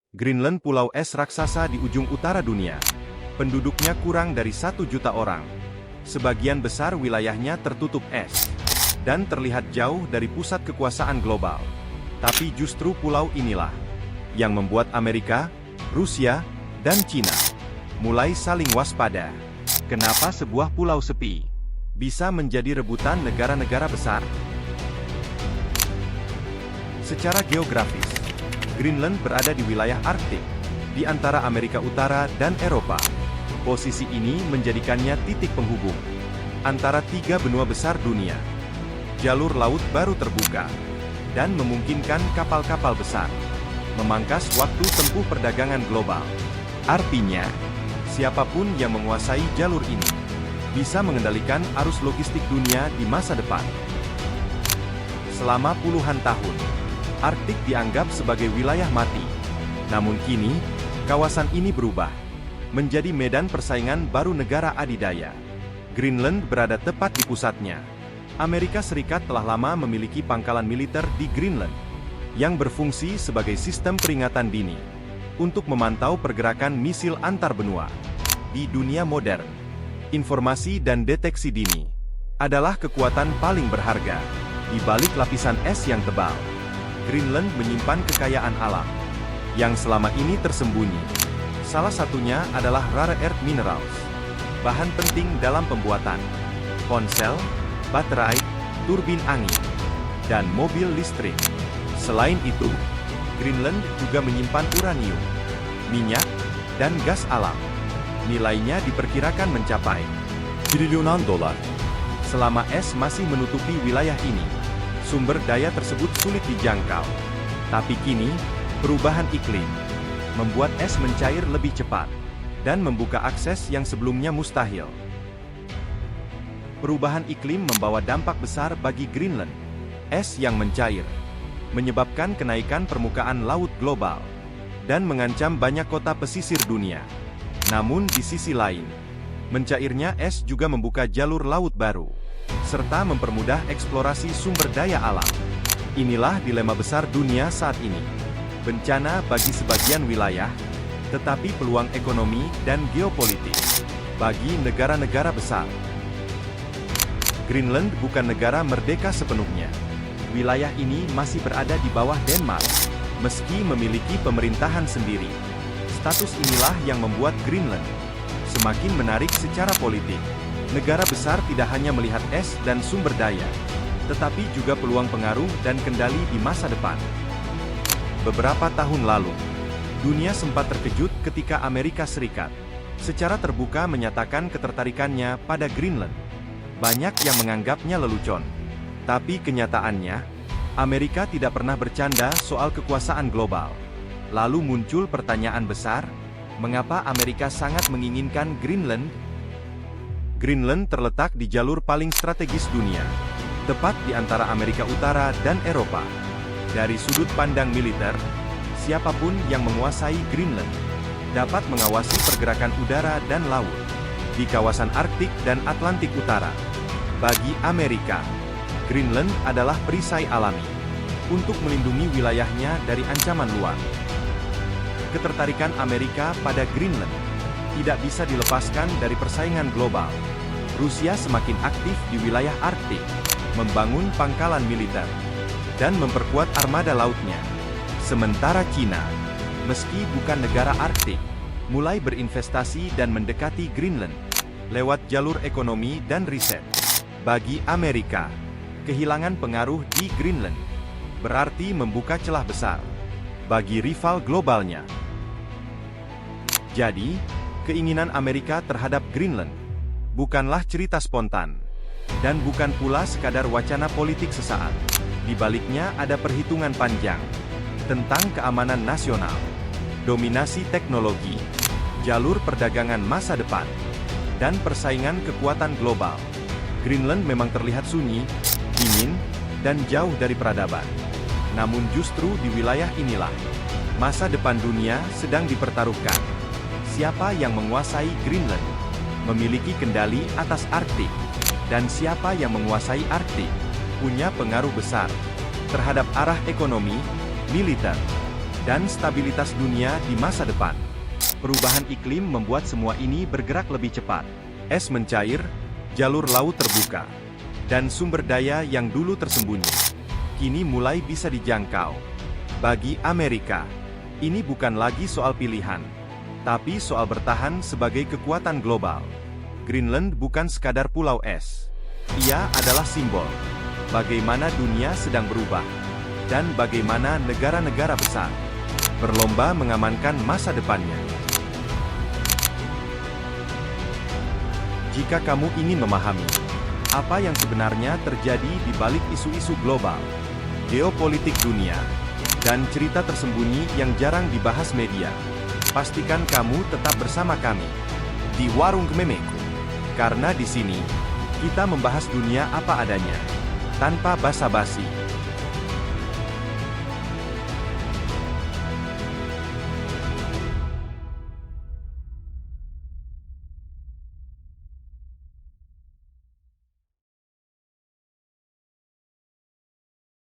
Greenland pulau es raksasa di ujung utara dunia. Penduduknya kurang dari 1 juta orang. Sebagian besar wilayahnya tertutup es, dan terlihat jauh dari pusat kekuasaan global. Tapi justru pulau inilah yang membuat Amerika, Rusia, dan Cina mulai saling waspada. Kenapa sebuah pulau sepi bisa menjadi rebutan negara-negara besar? Secara geografis, Greenland berada di wilayah Arktik, di antara Amerika Utara dan Eropa. Posisi ini menjadikannya titik penghubung antara 3 benua besar dunia. Jalur laut baru terbuka, dan memungkinkan kapal-kapal besar memangkas waktu tempuh perdagangan global. Artinya, siapapun yang menguasai jalur ini bisa mengendalikan arus logistik dunia di masa depan. Selama puluhan tahun, Arktik dianggap sebagai wilayah mati. Namun kini, kawasan ini berubah menjadi medan persaingan baru negara adidaya. Greenland berada tepat di pusatnya. Amerika Serikat telah lama memiliki pangkalan militer di Greenland, yang berfungsi sebagai sistem peringatan dini untuk memantau pergerakan misil antar benua. Di dunia modern, informasi dan deteksi dini adalah kekuatan paling berharga. Di balik lapisan es yang tebal, Greenland menyimpan kekayaan alam yang selama ini tersembunyi. Salah satunya adalah rare earth minerals, bahan penting dalam pembuatan ponsel, baterai, turbin angin, dan mobil listrik. Selain itu, Greenland juga menyimpan uranium, minyak, dan gas alam. Nilainya diperkirakan mencapai triliunan dolar. Selama es masih menutupi wilayah ini, sumber daya tersebut sulit dijangkau. Tapi kini, perubahan iklim membuat es mencair lebih cepat dan membuka akses yang sebelumnya mustahil. Perubahan iklim membawa dampak besar bagi Greenland. Es yang mencair menyebabkan kenaikan permukaan laut global dan mengancam banyak kota pesisir dunia. Namun di sisi lain, mencairnya es juga membuka jalur laut baru serta mempermudah eksplorasi sumber daya alam. Inilah dilema besar dunia saat ini. Bencana bagi sebagian wilayah, tetapi peluang ekonomi dan geopolitik bagi negara-negara besar. Greenland bukan negara merdeka sepenuhnya. Wilayah ini masih berada di bawah Denmark, meski memiliki pemerintahan sendiri. Status inilah yang membuat Greenland semakin menarik secara politik. Negara besar tidak hanya melihat es dan sumber daya, tetapi juga peluang pengaruh dan kendali di masa depan. Beberapa tahun lalu, dunia sempat terkejut ketika Amerika Serikat secara terbuka menyatakan ketertarikannya pada Greenland. Banyak yang menganggapnya lelucon. Tapi kenyataannya, Amerika tidak pernah bercanda soal kekuasaan global. Lalu muncul pertanyaan besar, mengapa Amerika sangat menginginkan Greenland? Greenland terletak di jalur paling strategis dunia, tepat di antara Amerika Utara dan Eropa. Dari sudut pandang militer, siapapun yang menguasai Greenland dapat mengawasi pergerakan udara dan laut di kawasan Arktik dan Atlantik Utara. Bagi Amerika, Greenland adalah perisai alami untuk melindungi wilayahnya dari ancaman luar. Ketertarikan Amerika pada Greenland tidak bisa dilepaskan dari persaingan global. Rusia semakin aktif di wilayah Arktik, membangun pangkalan militer, dan memperkuat armada lautnya. Sementara Cina, meski bukan negara Arktik, mulai berinvestasi dan mendekati Greenland lewat jalur ekonomi dan riset. Bagi Amerika, kehilangan pengaruh di Greenland berarti membuka celah besar bagi rival globalnya. Jadi, keinginan Amerika terhadap Greenland bukanlah cerita spontan, dan bukan pula sekadar wacana politik sesaat. Di baliknya ada perhitungan panjang tentang keamanan nasional, dominasi teknologi, jalur perdagangan masa depan, dan persaingan kekuatan global. Greenland memang terlihat sunyi, dingin, dan jauh dari peradaban. Namun justru di wilayah inilah masa depan dunia sedang dipertaruhkan. Siapa yang menguasai Greenland memiliki kendali atas Arktik, dan siapa yang menguasai Arktik punya pengaruh besar terhadap arah ekonomi, militer, dan stabilitas dunia di masa depan. Perubahan iklim membuat semua ini bergerak lebih cepat. Es mencair, jalur laut terbuka, dan sumber daya yang dulu tersembunyi kini mulai bisa dijangkau. Bagi Amerika, ini bukan lagi soal pilihan, tapi soal bertahan sebagai kekuatan global. Greenland bukan sekadar pulau es. Ia adalah simbol bagaimana dunia sedang berubah, dan bagaimana negara-negara besar berlomba mengamankan masa depannya. Jika kamu ingin memahami apa yang sebenarnya terjadi di balik isu-isu global, geopolitik dunia, dan cerita tersembunyi yang jarang dibahas media, pastikan kamu tetap bersama kami di Warung Memeku. Karena di sini, kita membahas dunia apa adanya, tanpa basa-basi.